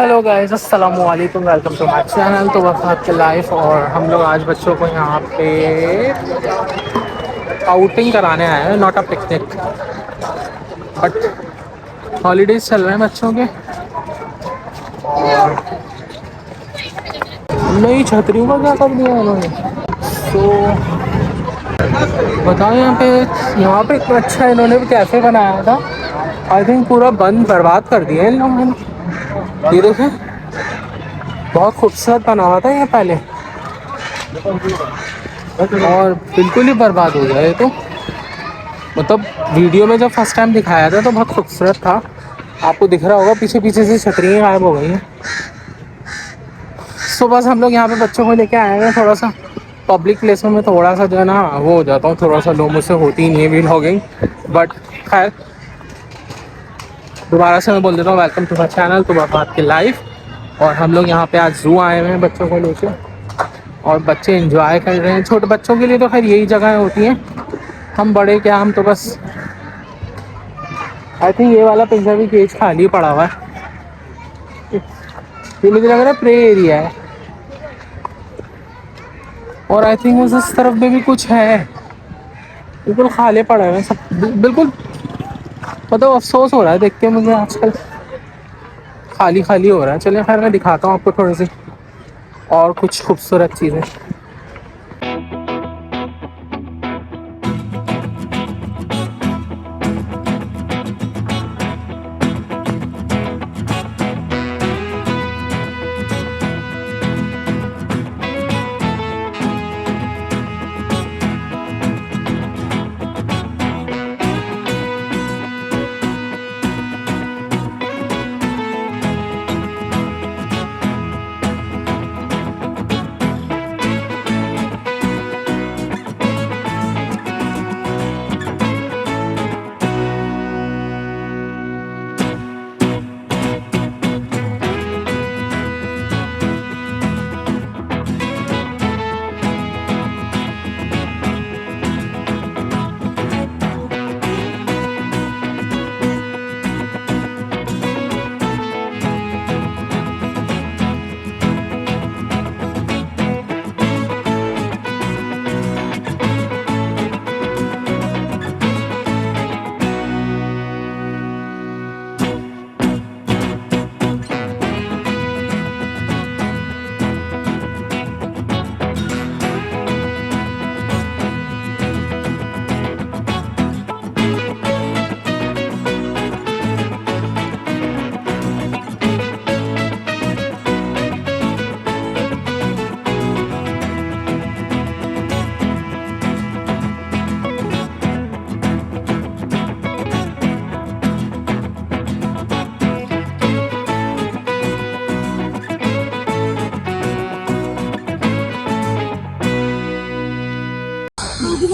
Hello guys, अस्सलाम वालेकुम, welcome to my channel तो वफ़ात के लाइफ। और हम लोग आज बच्चों को यहाँ पे आउटिंग कराने आए हैं, not a picnic but holidays चल रहे हैं बच्चों के। और नई छतरियों का क्या कर दिया इन्होंने। तो बताओ, यहाँ पे इतना अच्छा इन्होंने भी कैफ़े बनाया था। आई थिंक पूरा बंद बर्बाद कर दिया इन लोगों ने। ये देखें, बहुत खूबसूरत बना हुआ था ये पहले और बिल्कुल ही बर्बाद हो गया ये तो। मतलब वीडियो में जब फर्स्ट टाइम दिखाया था तो बहुत खूबसूरत था। आपको दिख रहा होगा पीछे पीछे से छतरियाँ गायब हो गई हैं। सो बस हम लोग यहाँ पे बच्चों को लेके आए हैं। थोड़ा सा पब्लिक प्लेसों में थोड़ा सा जो है ना वो हो जाता हूँ, थोड़ा सा लो, मुझसे होती ही नहीं है व्लॉगिंग। बट खैर, दोबारा से मैं बोल देता हूँ, वेलकम टू माय चैनल तो वफ़ात की लाइफ। और हम लोग यहाँ पे आज ज़ू आए हुए हैं बच्चों को लेके, और बच्चे एंजॉय कर रहे हैं। छोटे बच्चों के लिए तो खैर यही जगह होती हैं, हम बड़े क्या, हम तो बस। आई थिंक ये वाला पिंजरा भी केज खाली पड़ा हुआ है। ये मुझे लग रहा है प्ले एरिया है। और आई थिंक उस तरफ में भी कुछ है, बिल्कुल खाली पड़ा है सब बिल्कुल। मतलब अफसोस हो रहा है देख के मुझे, आजकल खाली खाली हो रहा है। चलिए खैर, मैं दिखाता हूँ आपको थोड़ी सी और कुछ खूबसूरत चीज़ें।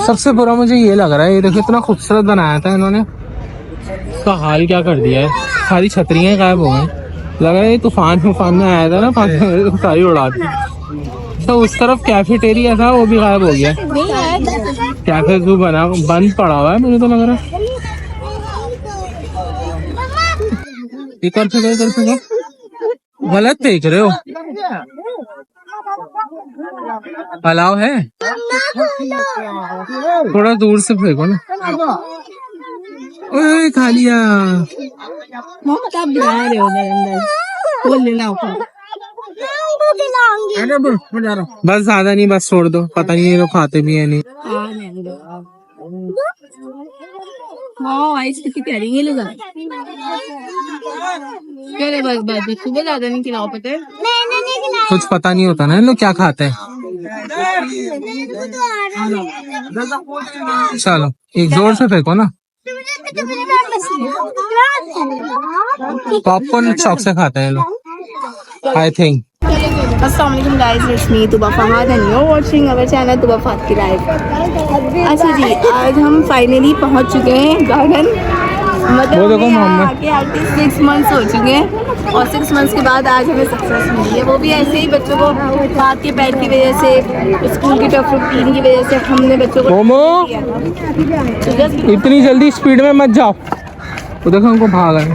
सबसे बुरा मुझे ये लग रहा है, ये देखो इतना खूबसूरत बनाया था इन्होंने, उसका हाल क्या कर दिया है। सारी छतरियाँ गायब हो गई। लग रहा है ये तूफान में आया था ना, पानी सारी उड़ा दी। तो उस तरफ कैफेटेरिया था, वो भी गायब हो गया। कैफे जो बना बंद पड़ा हुआ है, मुझे तो लग रहा है। इधर से गलत देख रहे हो। अलाव है, थोड़ा दूर से फेंको ना। ओए खा लिया। बस ज्यादा नहीं, बस छोड़ दो। पता नहीं ये लोग खाते भी है नहीं। कुछ पता नहीं होता ना इन लोग क्या खाते हैं। चलो एक जोर से फेंको ना। पॉपकॉर्न शौक से खाते हैं लोग, आई थिंक। अस्सलामुअलैकुम guys, it's me Tuba Fahad and you are watching our channel Tuba Fahad की लाइफ। अच्छा जी, आज हम फाइनली पहुंच चुके हैं गार्डन। मतलब हमें यहाँ आके आके 6 मंथ्स हो चुके हैं और 6 मंथ्स के बाद आज हमें सक्सेस मिली है। वो भी ऐसे ही बच्चों को हाथ के पैर की वजह से, स्कूल की टफ रूटीन की वजह से हमने बच्चों को इतनी जल्दी स्पीड में मत जाओ। तो देखो उनको भाग आए।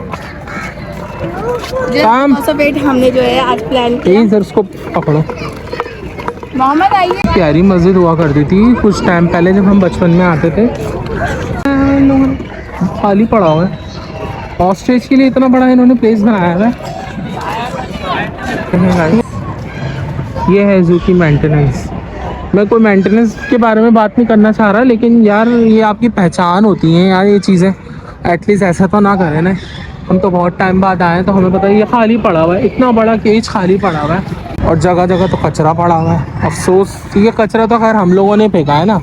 काम। वेट हमने जो है आज प्लान किया। सर उसको पकड़ो। मोहम्मद आइए। प्यारी मस्जिद हुआ करती थी कुछ टाइम पहले जब हम बचपन में आते थे। खाली पड़ा हुआ है। ऑस्ट्रेच के लिए इतना बड़ा इन्होंने प्लेस बनाया है। ये है जू की मेंटेनेंस। मैं कोई मेंटेनेंस के बारे में बात नहीं करना चाह रहा, लेकिन यार ये आपकी पहचान होती है यार, ये चीज़ें एटलीस्ट ऐसा तो ना करें ना। हम तो बहुत टाइम बाद आए तो हमें पता है ये खाली पड़ा हुआ है, इतना बड़ा केज खाली पड़ा हुआ है और जगह जगह तो कचरा पड़ा हुआ है। अफसोस, ये कचरा तो खैर हम लोगों ने फेंका है ना,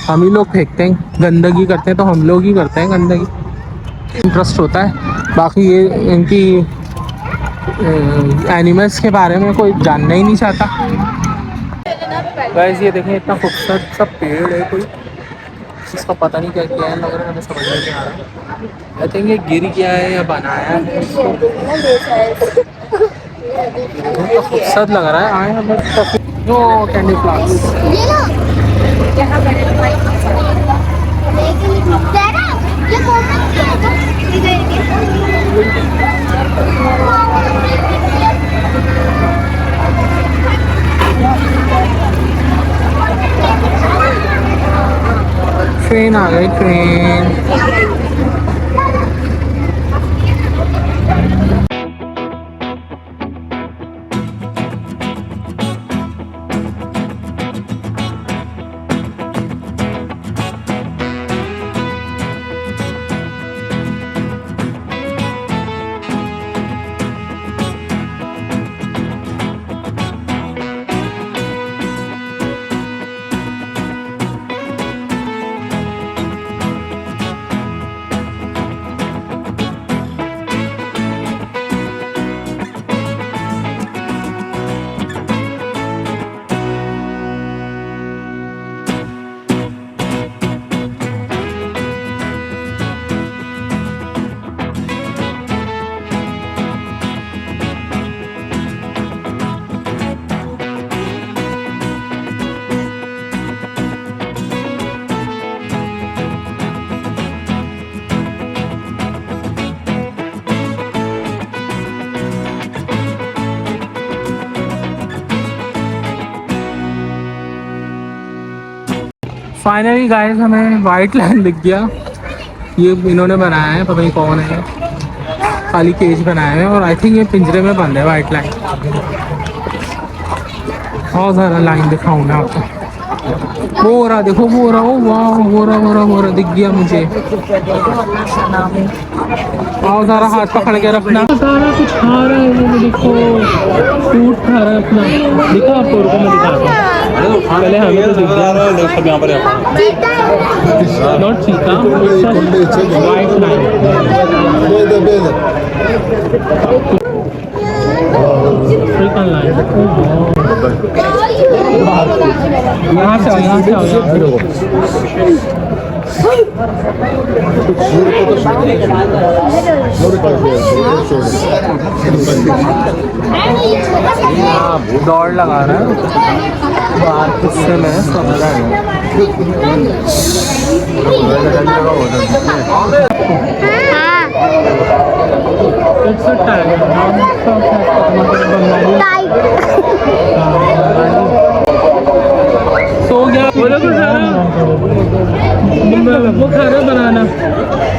हम ही लोग फेंकते हैं, गंदगी करते हैं तो हम लोग ही करते हैं गंदगी। इंटरेस्ट होता है, बाकी ये इनकी एनिमल्स के बारे में कोई जानना ही नहीं चाहता। गाइस ये देखें इतना खूबसूरत सा पेड़ है, कोई इसका पता नहीं क्या किया है, लग रहा है हमें समझ में नहीं आ रहा। आई थिंक ये गिर गया है या बनाया है इसको। तो खूबसूरत लग रहा है। आए हम वो कैंडी फ्लावर्स। ट्रेन आ गई, ट्रेन। फाइनली गाइस हमें वाइट लाइन दिख गया। ये इन्होंने बनाया है, पता नहीं कौन है, खाली केज बनाया है और आई थिंक ये पिंजरे में बंद है वाइट लाइन। बहुत ज़्यादा लाइन दिखाऊँ मैं आपको। वो हो रहा, देखो वो हो रहा, ओ वाह, हो रहा दिख गया मुझे। और ज़रा हाथ पकड़ के रखना। सारा कुछ खा रहा है वो, देखो फ्रूट खा रहा है अपना। दिखा आपको, रुको मैं दिखाता हूँ। पहले हमें तो दिख गया यहाँ पर नॉट चीता, वाइट लाइन। यहाँ से आओ। दौड़ लगा रहा है बाहर, किससे मैं समझ रहा हूँ। सो गया बोलो कुछ वो खा रहा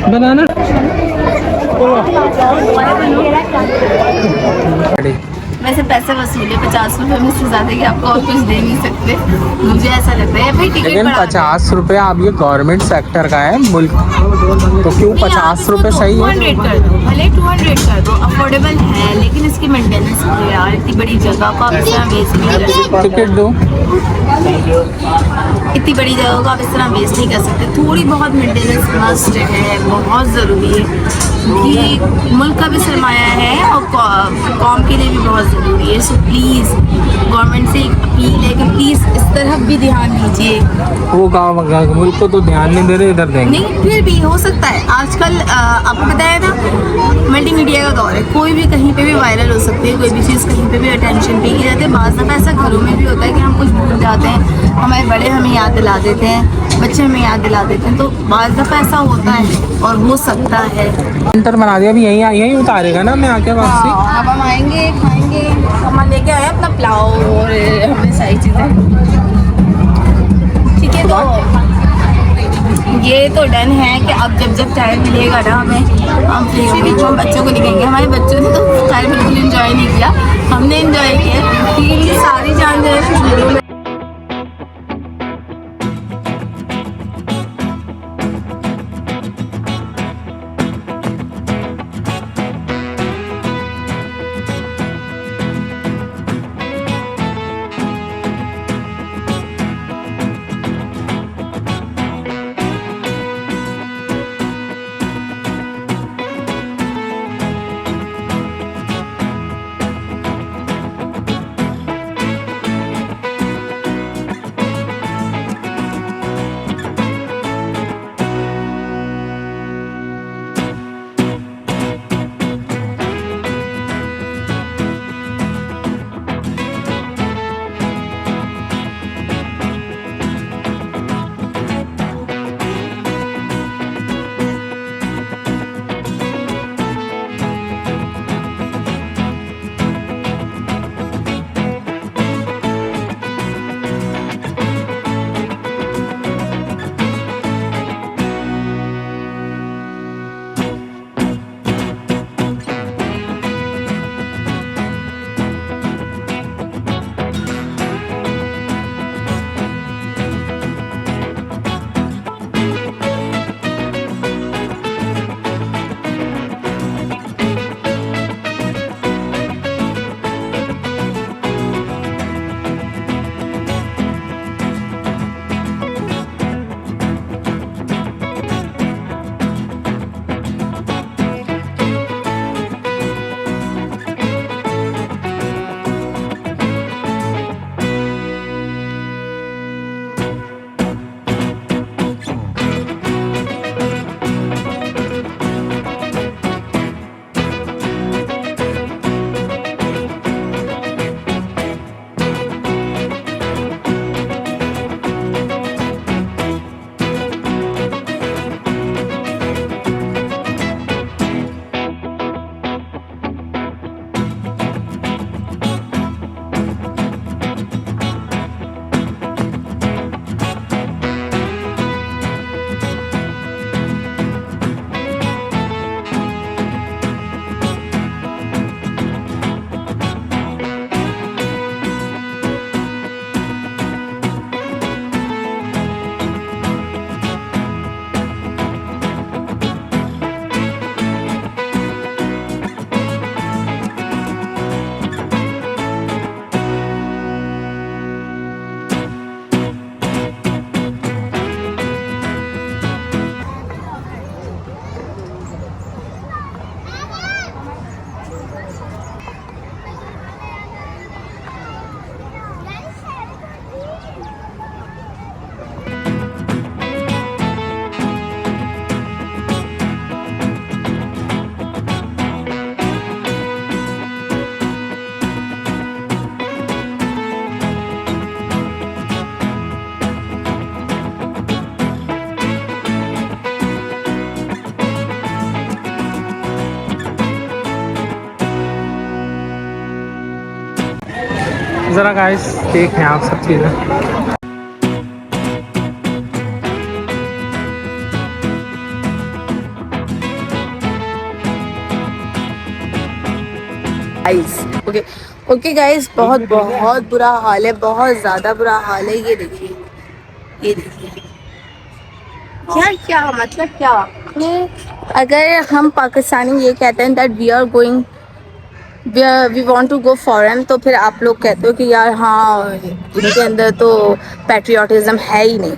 बनाना। वैसे पैसे वसूले 50 रुपए में से ज्यादा कि आपको और कुछ दे नहीं सकते, मुझे ऐसा लगता है भाई। लेकिन 50 रुपए आप, ये गवर्नमेंट सेक्टर का है मुल्क, तो क्यों 50 रुपए सही है? 200 कर दो, भले 200 कर दो, अफोर्डेबल है, लेकिन इसकी मेंटेनेंस है यार। इतनी बड़ी जगह को आप इस तरह वेस्ट नहीं कर सकते। टिकट दो। इतनी बड़ी जगह को आप इस तरह वेस्ट नहीं कर सकते। थोड़ी बहुत मेंटेनेंस मस्ट है, बहुत ज़रूरी है, क्योंकि मुल्क का भी सरमाया है और कौम के लिए भी बहुत ज़रूरी है। सो प्लीज़ गवर्नमेंट से एक अपील है कि प्लीज़ इस तरफ भी ध्यान दीजिए। वो गाँव मुल्क को तो ध्यान नहीं दे रहे, इधर देंगे नहीं, फिर भी हो सकता है। आजकल आपको पता है ना, मल्टीमीडिया का दौर है, कोई भी कहीं पे भी वायरल हो सकती है, कोई भी चीज़ कहीं पे भी अटेंशन पे की जाती है। बाज़ दफ़ा ऐसा घरों में भी होता है कि हम कुछ भूल जाते हैं, हमारे बड़े हमें याद दिला देते हैं। बच्चे हमें याद दिला देते हैं, तो बाज़ दफ़ा ऐसा होता है और हो सकता है। इंटर बना दिया, अभी यहीं यहीं उतारेगा ना मैं आके वापसी। हाँ, अब हम आएंगे, खाएंगे, हम लेके आए अपना पुलाव और हमें सारी चीज़ें, ठीक है। तो ये तो डन है कि अब जब जब टाइम मिलेगा ना हमें, हम फ्री होंगे तो हम बच्चों को दिखाएंगे। हमारे बच्चों ने तो सारे बिल्कुल इंजॉय नहीं किया, हमने इंजॉय किया क्योंकि सारी जान जो है वीडियो में। ज़रा गाइस देखें आप सब चीज़ें। ओके ओके गाइस, बहुत बहुत बुरा हाल है, बहुत ज़्यादा बुरा हाल है। ये देखिए, ये देखिए क्या क्या मतलब क्या। अगर हम पाकिस्तानी ये कहते हैं that we are going, we want to go foreign, तो फिर आप लोग कहते हो कि यार हाँ इनके अंदर तो पैट्रियाटिज़म है ही नहीं।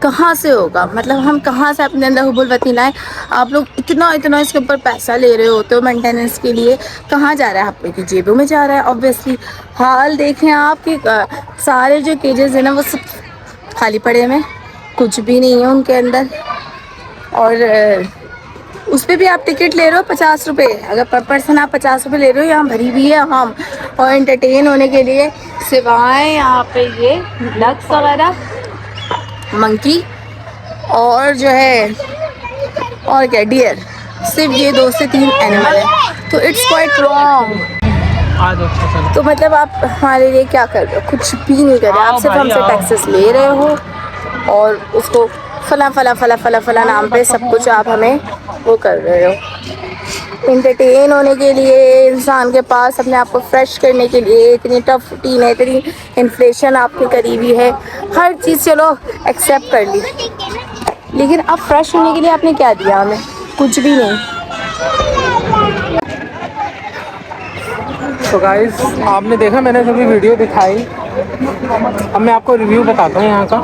कहाँ से होगा, मतलब हम कहाँ से अपने अंदर हुब्बुल वतन लाएं। आप लोग इतना इतना इसके ऊपर पैसा ले रहे होते हो मेंटेनेंस के लिए, कहाँ जा रहा है, आप लोग की जेबों में जा रहा है ऑब्वियसली। हाल देखें आपके, सारे जो केजेस हैं ना वो सब खाली पड़े हुए, कुछ भी नहीं है उनके अंदर। और उस पर भी आप टिकट ले रहे हो 50 रुपये, अगर पर पर्सन आप 50 रुपये ले रहे हो, यहाँ भरी हुई है हम, और एंटरटेन होने के लिए सिवाय यहाँ पे ये डक्स वगैरह, मंकी, और जो है और क्या डियर, सिर्फ ये 2 से 3 एनिमल है, तो इट्स क्वाइट रॉन्ग। आज अच्छा चलो। तो मतलब आप हमारे लिए क्या कर रहे हो? कुछ भी नहीं कर रहे, आप सिर्फ हमसे टैक्सेस ले रहे हो और उसको फला फला फला फला फला नाम पे सब कुछ आप हमें वो कर रहे हो। इंटरटेन होने के लिए, इंसान के पास अपने आप को फ्रेश करने के लिए इतनी टफ रूटीन है, इतनी इन्फ्लेशन आपके करीबी है, हर चीज़ चलो एक्सेप्ट कर ली, लेकिन अब फ्रेश होने के लिए आपने क्या दिया हमें? कुछ भी नहीं। तो गाइस आपने देखा मैंने जो भी वीडियो दिखाई, अब मैं आपको रिव्यू बताता हूँ यहाँ का।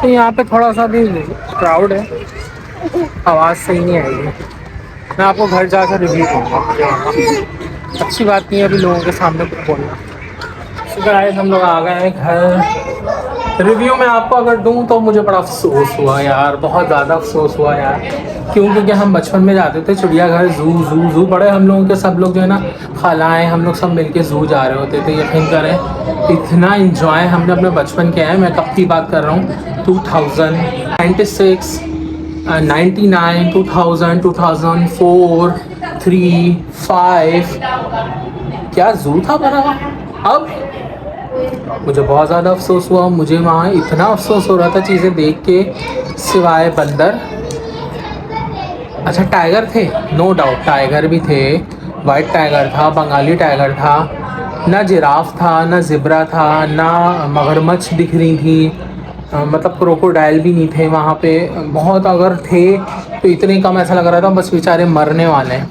तो यहाँ पे थोड़ा सा भी क्राउड है, आवाज़ सही नहीं आएगी, मैं आपको घर जाकर रिव्यू दूँगा। अच्छी बात नहीं है अभी लोगों के सामने कुछ बोलना। तो गाइस हम लोग आ गए हैं घर। रिव्यू में आपको अगर दूँ तो मुझे बड़ा अफसोस हुआ यार, बहुत ज़्यादा अफसोस हुआ यार। क्यों? क्योंकि हम बचपन में जाते थे चिड़ियाघर, जू बड़े हम लोगों के, सब लोग जो है ना खालाएँ हम लोग सब मिलके जू जा रहे होते थे। यकीन करें इतना इंजॉय हमने अपने बचपन किया है। मैं कब की बात कर रहा हूँ, 2096, 99, 2000, 2004, 3, 5 क्या जू था भरा। अब मुझे बहुत ज़्यादा अफसोस हुआ। मुझे वहाँ इतना अफसोस हो रहा था चीज़ें देख के, सिवाय बंदर। अच्छा टाइगर थे, नो डाउट टाइगर भी थे, वाइट टाइगर था, बंगाली टाइगर था, ना जिराफ था, ना ज़िब्रा था, ना मगरमच्छ दिख रही थी, मतलब क्रोकोडाइल भी नहीं थे वहाँ पे। बहुत अगर थे तो इतने कम, ऐसा लग रहा था बस बेचारे मरने वाले हैं।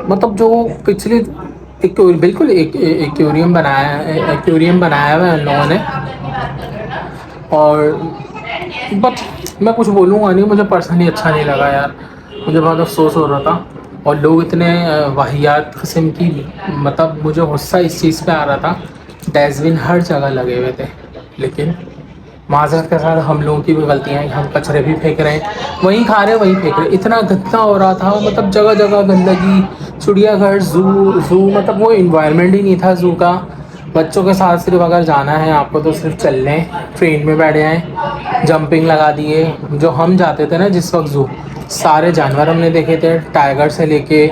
मतलब जो पिछले बिल्कुल एक एक्वेरियम बनाया हुआ है उन लोगों ने। और बट मैं कुछ बोलूँगा नहीं, मुझे पर्सनली अच्छा नहीं लगा यार, मुझे बहुत अफसोस हो रहा था। और लोग इतने वाहियात किस्म की, मतलब मुझे गुस्सा इस चीज़ पे आ रहा था, डस्टबिन हर जगह लगे हुए थे, लेकिन माज़रत के साथ हम लोगों की भी गलतियाँ हैं, हम कचरे भी फेंक रहे हैं, वहीं खा रहे हैं वहीं फेंक रहे हैं। इतना गंदा हो रहा था, मतलब जगह जगह गंदगी, चिड़ियाघर, जू मतलब वो इन्वायरमेंट ही नहीं था जू का। बच्चों के साथ सिर्फ अगर जाना है आपको तो सिर्फ चल लें, ट्रेन में बैठ जाएँ, जंपिंग लगा दिए। जो हम जाते थे ना जिस वक्त जू, सारे जानवर हमने देखे थे, टाइगर से लेके,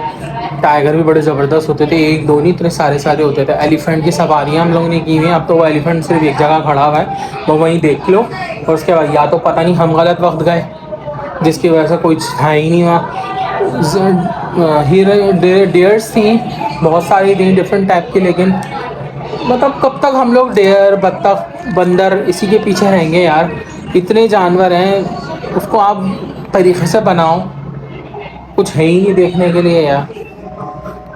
टाइगर भी बड़े ज़बरदस्त होते थे, एक दो नहीं इतने सारे होते थे। एलिफेंट की सवारियाँ हम लोगों ने की हुई हैं। अब तो वो एलिफेंट सिर्फ एक जगह खड़ा हुआ है, वो वहीं देख लो। और उसके बाद या तो पता नहीं हम गलत वक्त गए जिसकी वजह से कोई था ही नहीं वहाँ। डेयर्स थी, बहुत सारी थी डिफरेंट टाइप की, लेकिन मतलब कब तक हम लोग डेयर, बत्तख, बंदर इसी के पीछे रहेंगे यार। इतने जानवर हैं, उसको आप तरीक़े से बनाओ, कुछ है ही नहीं देखने के लिए यार।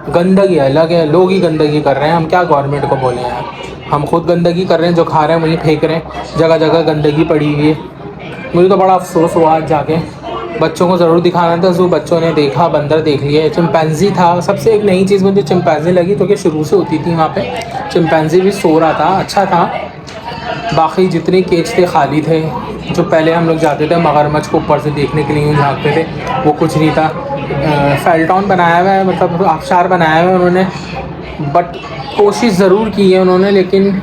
गंदगी अलग है, लोग ही गंदगी कर रहे हैं, हम क्या गवर्नमेंट को बोलें यार। हम खुद गंदगी कर रहे हैं, जो खा रहे हैं वहीं फेंक रहे हैं, जगह जगह गंदगी पड़ी हुई है। मुझे तो बड़ा अफसोस हुआ आज जाके। बच्चों को ज़रूर दिखाना था, जो बच्चों ने देखा, बंदर देख लिए, चिंपैंजी था। सबसे एक नई चीज़ मुझे चिंपैंजी लगी, तो कि शुरू से होती थी वहाँ पे, चिंपैंजी भी सो रहा था, अच्छा था। बाकी जितने केज थे खाली थे। जो पहले हम लोग जाते थे मगरमच्छ को ऊपर से देखने के लिए झाँकते थे, वो कुछ नहीं था। फेल्टाउन बनाया हुआ है, मतलब आबशार बनाया हुआ है उन्होंने, बट कोशिश ज़रूर की है उन्होंने, लेकिन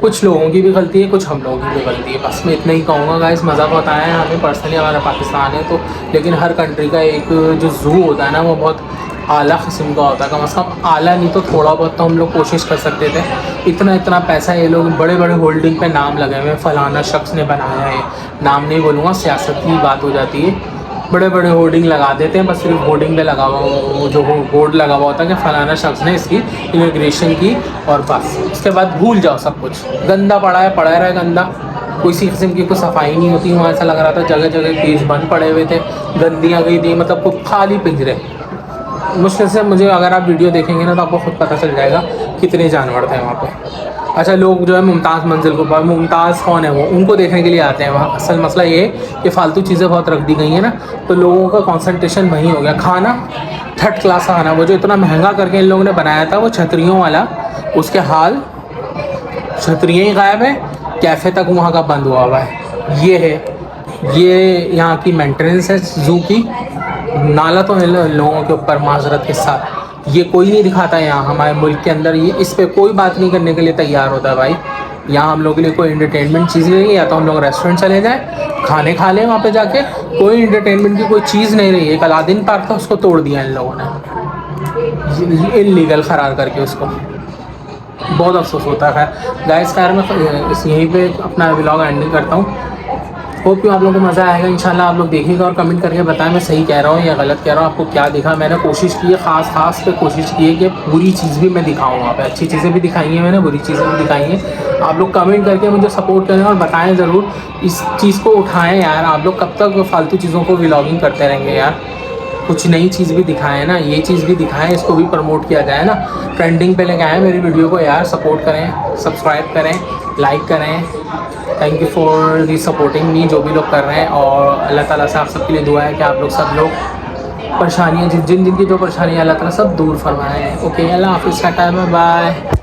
कुछ लोगों की भी गलती है, कुछ हम लोगों की भी गलती है। बस मैं इतना ही कहूँगा गाइस। मज़ा बहुत आया है हमें पर्सनली, हमारा पाकिस्तान है तो, लेकिन हर कंट्री का एक जो ज़ू होता है ना, वो बहुत आला किस्म का होता है। कम से कम आला नहीं तो थोड़ा बहुत तो हम लोग कोशिश कर सकते थे। इतना पैसा ये लोग बड़े बड़े होल्डिंग पे नाम लगाए हुए हैं, फ़लाना शख्स ने बनाया है, नाम नहीं बोलूँगा, सियासत की बात हो जाती है। बड़े बड़े होर्डिंग लगा देते हैं, बस सिर्फ होर्डिंग पे लगा हुआ, वो जो बोर्ड लगा हुआ होता है कि फ़लाना शख्स ने इसकी इमिग्रेशन की, और बस उसके बाद भूल जाओ सब कुछ। गंदा पड़ा रहा गंदा, किसी किस्म की कोई सफाई नहीं होती वहाँ। ऐसा लग रहा था जगह जगह केज बंद पड़े हुए थे, गंदियाँ गई थी, मतलब कुछ खाली पिंजरे। मुश्किल से मुझे, अगर आप वीडियो देखेंगे ना तो आपको खुद पता चल जाएगा कितने जानवर थे वहाँ पे। अच्छा लोग जो है मुमताज़ मंजिल को, मुमताज़ कौन है वो, उनको देखने के लिए आते हैं वहाँ। असल मसला ये है कि फ़ालतू चीज़ें बहुत रख दी गई हैं ना, तो लोगों का कंसंट्रेशन वहीं हो गया। खाना थर्ड क्लास खाना, वो जो इतना महंगा करके इन लोगों ने बनाया था, वो छतरियों वाला, उसके हाल छतरियाँ ही गायब है, कैफ़े तक वहाँ का बंद हुआ है। ये यहाँ की मेंटेनेंस है ज़ू की। नाला तो इन लोगों के ऊपर माजरत के साथ ये कोई नहीं दिखाता यहाँ हमारे मुल्क के अंदर, ये इस पे कोई बात नहीं करने के लिए तैयार होता भाई। यहाँ हम लोग के लिए कोई इंटरटेनमेंट चीज़ नहीं है, या तो हम लोग रेस्टोरेंट चले जाएँ, खाने खा लें वहाँ पे जाके, कोई इंटरटेनमेंट की कोई चीज़ नहीं रही है। एक अलादीन पार्क था, उसको तोड़ दिया इन लोगों ने इल्लीगल करार करके उसको। बहुत अफसोस होता है। गाइस खैर मैं यहीं पे अपना व्लॉग एंडिंग करता हूँ। होप कि आप लोगों को मज़ा आएगा इंशाल्लाह। आप लोग देखिएगा और कमेंट करके बताएं मैं सही कह रहा हूँ या गलत कह रहा हूँ, आपको क्या दिखा। मैंने कोशिश की है, ख़ास पे कोशिश की है कि बुरी चीज़ भी मैं दिखाऊँ वहाँ पे, अच्छी चीज़ें भी दिखाई हैं मैंने, बुरी चीज़ें भी दिखाई हैं। आप लोग कमेंट करके मुझे सपोर्ट करें और बताएं ज़रूर, इस चीज़ को उठाएँ यार। आप लोग कब तक फालतू चीज़ों को व्लॉगिंग करते रहेंगे यार, कुछ नई चीज़ भी दिखाएं ना, ये चीज़ भी दिखाएं, इसको भी प्रमोट किया जाए ना, ट्रेंडिंग पे लेके आए मेरी वीडियो को यार। सपोर्ट करें, सब्सक्राइब करें, लाइक करें। Thank you for the supporting me, जो भी लोग कर रहे हैं। और अल्लाह ताला से आप सबके लिए दुआ है कि आप लोग सब लोग परेशानियाँ जिनकी जो परेशानियाँ अल्लाह ताला सब दूर फरमाएं। ओके, अल्लाह हाफिज़, टाटा, बाय बाय।